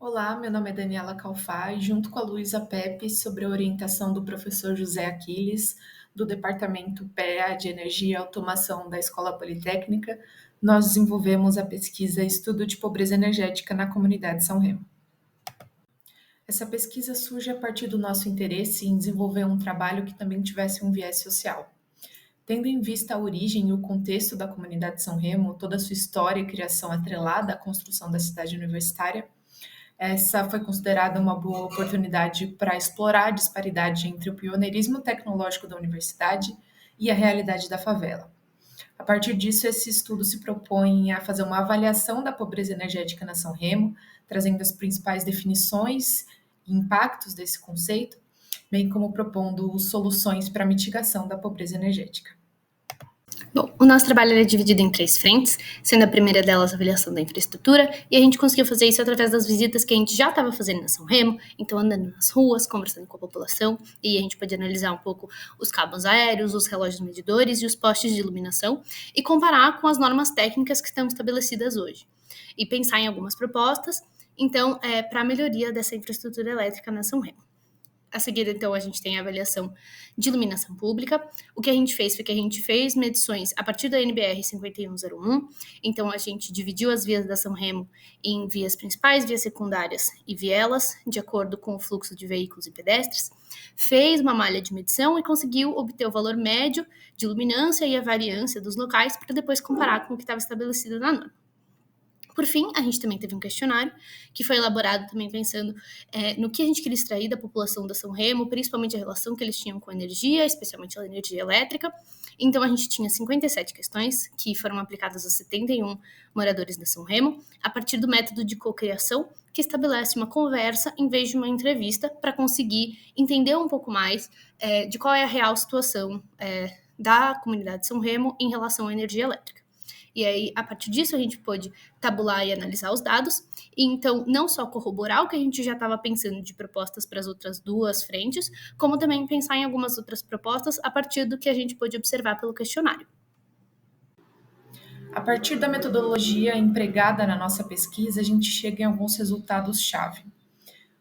Olá, meu nome é Daniela Calfá e junto com a Luísa Pepe, sobre a orientação do professor José Aquiles, do Departamento PEA de Energia e Automação da Escola Politécnica, nós desenvolvemos a pesquisa Estudo de Pobreza Energética na Comunidade São Remo. Essa pesquisa surge a partir do nosso interesse em desenvolver um trabalho que também tivesse um viés social. Tendo em vista a origem e o contexto da comunidade de São Remo, toda a sua história e criação atrelada à construção da cidade universitária, essa foi considerada uma boa oportunidade para explorar a disparidade entre o pioneirismo tecnológico da universidade e a realidade da favela. A partir disso, esse estudo se propõe a fazer uma avaliação da pobreza energética na São Remo, trazendo as principais definições e impactos desse conceito, bem como propondo soluções para a mitigação da pobreza energética. Bom, o nosso trabalho é dividido em 3 frentes, sendo a primeira delas a avaliação da infraestrutura, e a gente conseguiu fazer isso através das visitas que a gente já estava fazendo na São Remo, então andando nas ruas, conversando com a população, e a gente pode analisar um pouco os cabos aéreos, os relógios medidores e os postes de iluminação, e comparar com as normas técnicas que estão estabelecidas hoje, e pensar em algumas propostas, então, para a melhoria dessa infraestrutura elétrica na São Remo. A seguir, então, a gente tem a avaliação de iluminação pública. O que a gente fez foi que a gente fez medições a partir da NBR 5101. Então, a gente dividiu as vias da São Remo em vias principais, vias secundárias e vielas, de acordo com o fluxo de veículos e pedestres. Fez uma malha de medição e conseguiu obter o valor médio de luminância e a variância dos locais para depois comparar com o que estava estabelecido na norma. Por fim, a gente também teve um questionário que foi elaborado também pensando no que a gente queria extrair da população da São Remo, principalmente a relação que eles tinham com a energia, especialmente a energia elétrica. Então, a gente tinha 57 questões que foram aplicadas a 71 moradores da São Remo, a partir do método de cocriação, que estabelece uma conversa em vez de uma entrevista, para conseguir entender um pouco mais de qual é a real situação da comunidade de São Remo em relação à energia elétrica. E aí, a partir disso, a gente pôde tabular e analisar os dados, e então não só corroborar o que a gente já estava pensando de propostas para as outras 2 frentes, como também pensar em algumas outras propostas a partir do que a gente pôde observar pelo questionário. A partir da metodologia empregada na nossa pesquisa, a gente chega em alguns resultados-chave.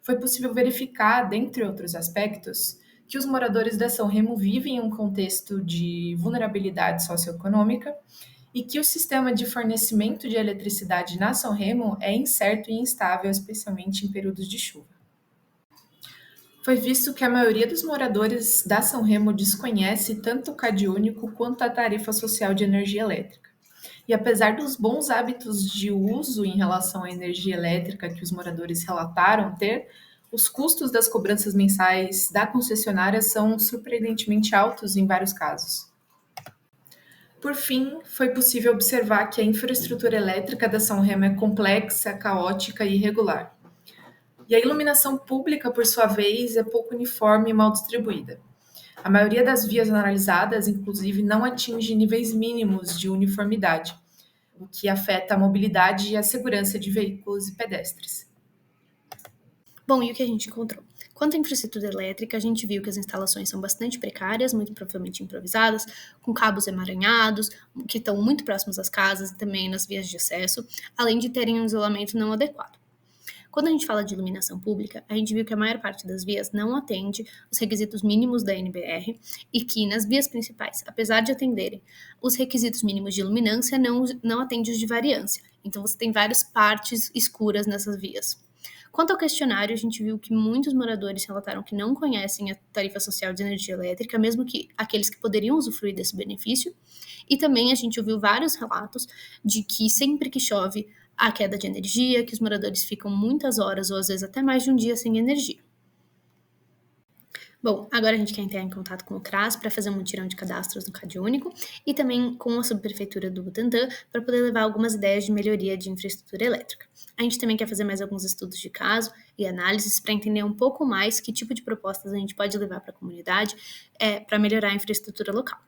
Foi possível verificar, dentre outros aspectos, que os moradores da São Remo vivem em um contexto de vulnerabilidade socioeconômica e que o sistema de fornecimento de eletricidade na São Remo é incerto e instável, especialmente em períodos de chuva. Foi visto que a maioria dos moradores da São Remo desconhece tanto o CadÚnico quanto a tarifa social de energia elétrica. E apesar dos bons hábitos de uso em relação à energia elétrica que os moradores relataram ter, os custos das cobranças mensais da concessionária são surpreendentemente altos em vários casos. Por fim, foi possível observar que a infraestrutura elétrica da São Remo é complexa, caótica e irregular. E a iluminação pública, por sua vez, é pouco uniforme e mal distribuída. A maioria das vias analisadas, inclusive, não atinge níveis mínimos de uniformidade, o que afeta a mobilidade e a segurança de veículos e pedestres. Bom, e o que a gente encontrou? Quanto à infraestrutura elétrica, a gente viu que as instalações são bastante precárias, muito provavelmente improvisadas, com cabos emaranhados, que estão muito próximos às casas e também nas vias de acesso, além de terem um isolamento não adequado. Quando a gente fala de iluminação pública, a gente viu que a maior parte das vias não atende os requisitos mínimos da NBR e que nas vias principais, apesar de atenderem os requisitos mínimos de iluminância, não atende os de variância. Então você tem várias partes escuras nessas vias. Quanto ao questionário, a gente viu que muitos moradores relataram que não conhecem a tarifa social de energia elétrica, mesmo que aqueles que poderiam usufruir desse benefício. E também a gente ouviu vários relatos de que sempre que chove, há queda de energia, que os moradores ficam muitas horas ou às vezes até mais de um dia sem energia. Bom, agora a gente quer entrar em contato com o CRAS para fazer um mutirão de cadastros no CadÚnico e também com a subprefeitura do Butantã para poder levar algumas ideias de melhoria de infraestrutura elétrica. A gente também quer fazer mais alguns estudos de caso e análises para entender um pouco mais que tipo de propostas a gente pode levar para a comunidade para melhorar a infraestrutura local.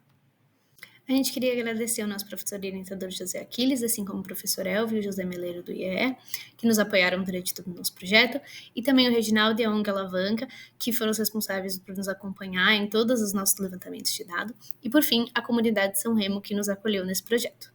A gente queria agradecer ao nosso professor e orientador José Aquiles, assim como o professor Elvio e o José Meleiro do IEE, que nos apoiaram durante todo o nosso projeto, e também o Reginaldo e a ONG Alavanca, que foram os responsáveis por nos acompanhar em todos os nossos levantamentos de dados, e por fim, a comunidade de São Remo, que nos acolheu nesse projeto.